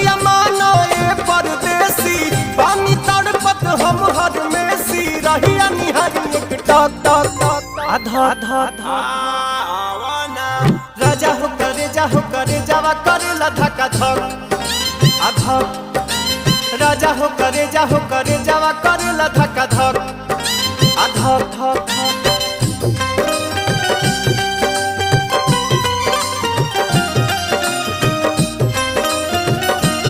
बतिया मानो ए परदेसी पानी तड़पत हम हर मेसी रहिया निहारी एक टक टक टक आधा आधा आवाना राजा हो करे जावा करे धक्का धक आधा राजा हो करे जावा करे धक्का धक आधा धक